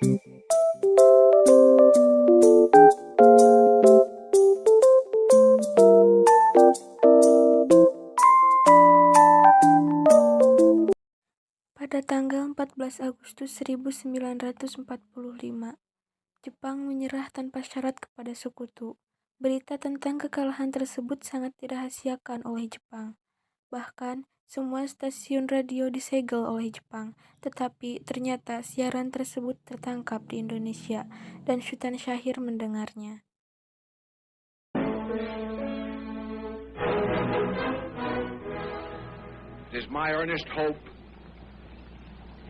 Pada tanggal 14 Agustus 1945, Jepang menyerah tanpa syarat kepada sekutu. Berita tentang kekalahan tersebut sangat dirahasiakan oleh Jepang. Bahkan, semua stasiun radio disegel oleh Jepang. Tetapi ternyata siaran tersebut tertangkap di Indonesia dan Sultan Syahrir mendengarnya. It is my earnest hope,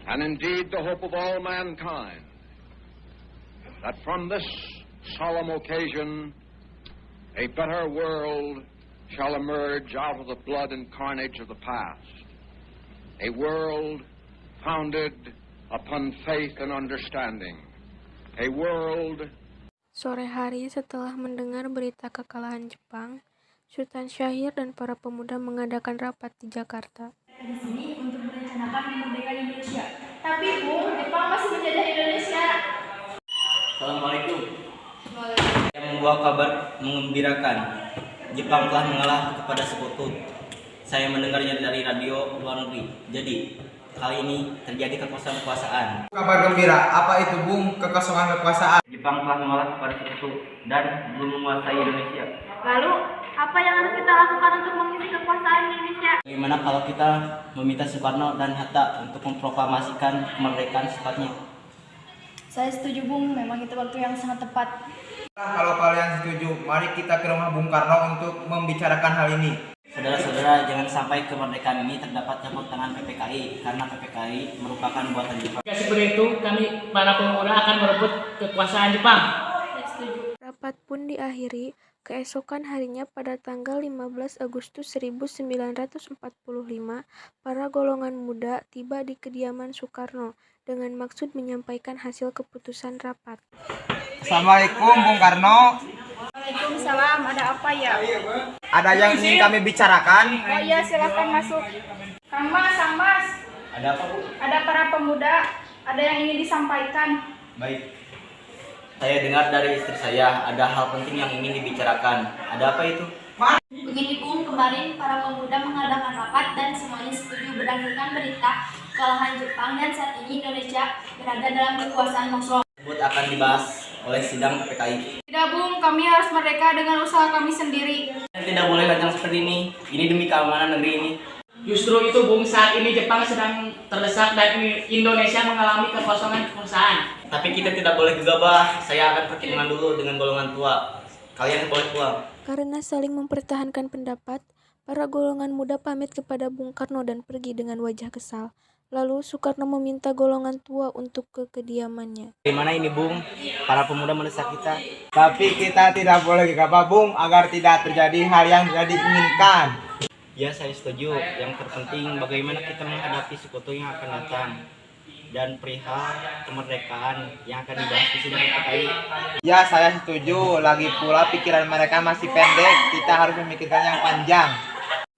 and indeed the hope of all mankind, that from this solemn occasion a better world shall emerge out of the blood and carnage of the past. A world founded upon faith and understanding. A world... Sore hari setelah mendengar berita kekalahan Jepang, Sultan Syahrir dan para pemuda mengadakan rapat di Jakarta. Di sini untuk merencanakan kemerdekaan Indonesia. Tapi Bu, Jepang masih menjajah Indonesia. Assalamualaikum. Yang membawa kabar mengembirakan. Jepang telah mengalah kepada sekutu. Saya mendengarnya dari radio luar negeri. Jadi, kali ini terjadi kekosongan. Kabar gembira, apa itu Bung? Kekosongan kekuasaan. Jepang telah mengalah kepada sekutu dan belum menguasai Indonesia. Lalu, apa yang harus kita lakukan untuk mengisi kekuasaan Indonesia? Bagaimana kalau kita meminta Soekarno dan Hatta untuk memproklamasikan kemerdekaan secepatnya? Saya setuju Bung, memang itu waktu yang sangat tepat. Kalau kalian setuju, mari kita ke rumah Bung Karno untuk membicarakan hal ini. Saudara-saudara, jangan sampai kemerdekaan ini terdapat campur tangan PPKI, karena PPKI merupakan buatan Jepang. Jika seperti itu, kami para pemuda akan merebut kekuasaan Jepang. Saya setuju. Rapat pun diakhiri. Keesokan harinya pada tanggal 15 Agustus 1945, para golongan muda tiba di kediaman Soekarno dengan maksud menyampaikan hasil keputusan rapat. Assalamualaikum Bung Karno. Waalaikumsalam, ada apa ya? Ada yang ingin kami bicarakan. Oh iya, silakan masuk. Kang Mas. Ada apa, Bu? Ada para pemuda, ada yang ingin disampaikan. Baik. Saya dengar dari istri saya ada hal penting yang ingin dibicarakan. Ada apa itu? Begini Bung, kemarin para pemuda mengadakan rapat dan semuanya setuju berdasarkan berita kekalahan Jepang dan saat ini Indonesia berada dalam kekuasaan kosong. Tersebut akan dibahas oleh sidang PPKI. Tidak Bung, kami harus merdeka dengan usaha kami sendiri. Tidak boleh lajang seperti ini. Ini demi keamanan negeri ini. Justru itu Bung, saat ini Jepang sedang terdesak dan Indonesia mengalami kekosongan kekuasaan. Tapi kita tidak boleh gegabah. Saya akan pertimbangan dulu dengan golongan tua. Kalian boleh pulang. Karena saling mempertahankan pendapat, para golongan muda pamit kepada Bung Karno dan pergi dengan wajah kesal. Lalu Soekarno meminta golongan tua untuk ke kediamannya. Bagaimana ini Bung? Para pemuda mendesak kita. Tapi kita tidak boleh gegabah Bung, agar tidak terjadi hal yang tidak diinginkan. Ya, saya setuju. Yang terpenting bagaimana kita menghadapi sekutu yang akan datang. Dan perihal kemerdekaan yang akan dibahas di sidang PPKI. Ya, saya setuju. Lagi pula pikiran mereka masih pendek. Kita harus memikirkan yang panjang.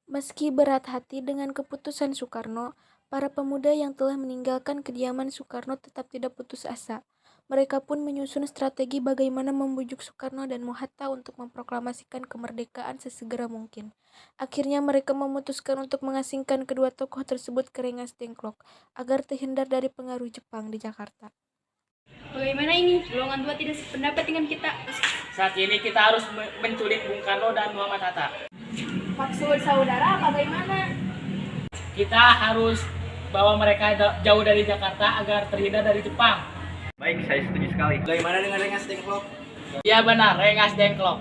Meski berat hati dengan keputusan Soekarno, para pemuda yang telah meninggalkan kediaman Soekarno tetap tidak putus asa. Mereka pun menyusun strategi bagaimana membujuk Soekarno dan Hatta untuk memproklamasikan kemerdekaan sesegera mungkin. Akhirnya mereka memutuskan untuk mengasingkan kedua tokoh tersebut ke Rengas Dengklok agar terhindar dari pengaruh Jepang di Jakarta. Bagaimana ini? Golongan tua tidak sependapat dengan kita. Saat ini kita harus menculik Bung Karno dan Muhammad Hatta. Maksud saudara bagaimana? Kita harus bawa mereka jauh dari Jakarta agar terhindar dari Jepang. Baik, saya setuju sekali. Bagaimana dengan Rengas Dengklok? Ya benar, Rengas Dengklok.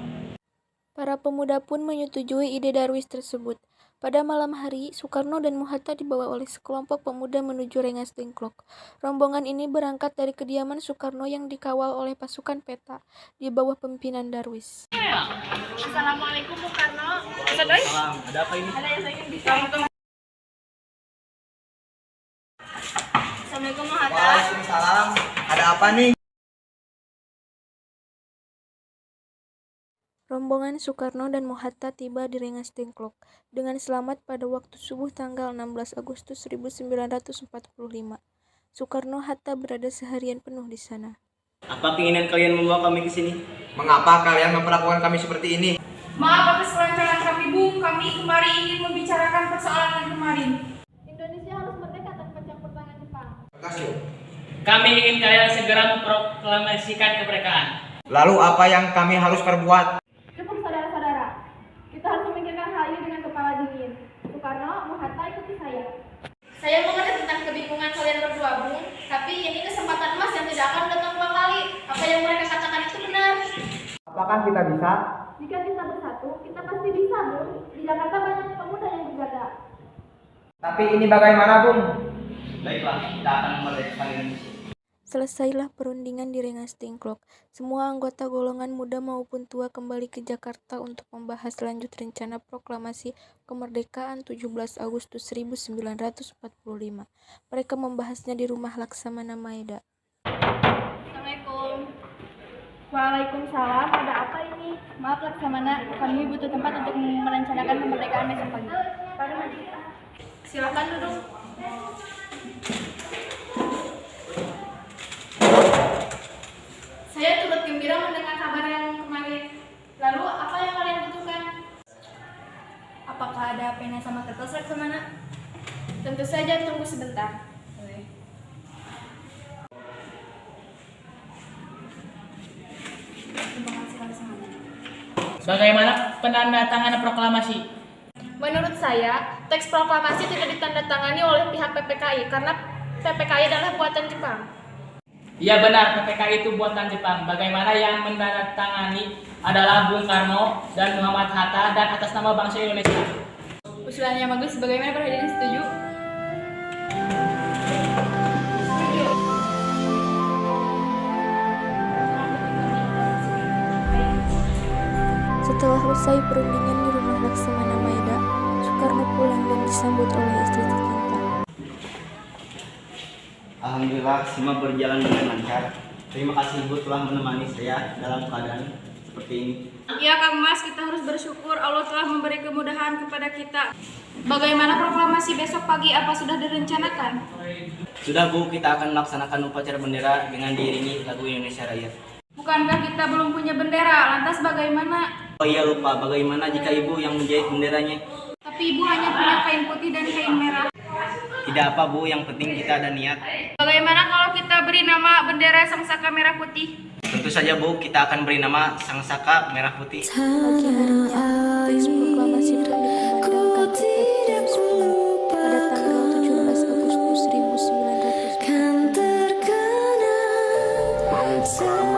Para pemuda pun menyetujui ide Darwis tersebut. Pada malam hari, Soekarno dan Hatta dibawa oleh sekelompok pemuda menuju Rengas Dengklok. Rombongan ini berangkat dari kediaman Soekarno yang dikawal oleh pasukan peta di bawah pimpinan Darwis. Assalamualaikum Bung Karno. Salam. Ada apa ini? Ada yang saya ingin bicara. Assalamualaikum Hatta. Waalaikumsalam. Ada apa nih? Rombongan Soekarno dan Hatta tiba di Rengas Dengklok dengan selamat pada waktu subuh tanggal 16 Agustus 1945. Soekarno-Hatta berada seharian penuh di sana. Apa keinginan kalian membawa kami ke sini? Mengapa kalian memperlakukan kami seperti ini? Maaf atas kelancaran kami, Bung. Kami kemari ingin membicarakan persoalan yang kemarin. Indonesia harus merdeka tanpa campur tangan Jepang. Makasih. Kami ingin kalian segera memproklamasikan kemerdekaan. Lalu apa yang kami harus perbuat? Cukup saudara-saudara, kita harus memikirkan hal ini dengan kepala dingin. Soekarno, Hatta, ikuti saya. Saya mengerti tentang kebingungan kalian berdua, Bung. Tapi ini kesempatan emas yang tidak akan datang dua kali. Apa yang mereka katakan itu benar. Apakah kita bisa? Jika kita bersatu, kita pasti bisa, Bung. Di Jakarta banyak pemuda yang berjaga. Tapi ini bagaimana, Bung? Baiklah, kita akan memerdekakan Indonesia. Selesailah perundingan di Rengas Dengklok. Semua anggota golongan muda maupun tua kembali ke Jakarta untuk membahas lanjut rencana proklamasi kemerdekaan 17 Agustus 1945. Mereka membahasnya di rumah Laksamana Maeda. Assalamualaikum. Waalaikumsalam. Ada apa ini? Maaf Laksamana, kami butuh tempat untuk merencanakan kemerdekaan besok pagi. Silakan duduk. Saya turut gembira mendengar kabar yang kemarin. Lalu, apa yang kalian butuhkan? Apakah ada pena sama kertas Laksamana? Tentu saja, tunggu sebentar. Terima kasih Laksamana. Bagaimana penandatanganan proklamasi? Menurut saya, teks proklamasi tidak ditandatangani oleh pihak PPKI karena PPKI adalah buatan Jepang. Ya benar, PPKI itu buatan Jepang. Bagaimana yang menandatangani adalah Bung Karno dan Muhammad Hatta dan atas nama bangsa Indonesia. Usulannya bagus, bagaimana Presiden setuju? Setelah usai perundingan di rumah Laksamana Maeda, Soekarno pulang dan disambut oleh istri tercinta. Alhamdulillah, semua berjalan dengan lancar. Terima kasih Ibu telah menemani saya dalam keadaan seperti ini. Ya Kang Mas, kita harus bersyukur Allah telah memberi kemudahan kepada kita. Bagaimana proklamasi besok pagi, apa sudah direncanakan? Sudah Bu, kita akan melaksanakan upacara bendera dengan diiringi lagu Indonesia Raya. Bukankah kita belum punya bendera? Lantas bagaimana? Oh iya lupa, bagaimana jika Ibu yang menjahit benderanya? Tapi Ibu hanya punya kain putih dan kain merah. Tidak apa Bu, yang penting kita ada niat. Bagaimana kalau kita beri nama bendera Sangsaka Merah Putih? Tentu saja Bu, kita akan beri nama Sangsaka Merah Putih. Pagi harinya, teks proklamasi pun dikumandangkan oleh Soekarno pada tanggal 17 Agustus 1945.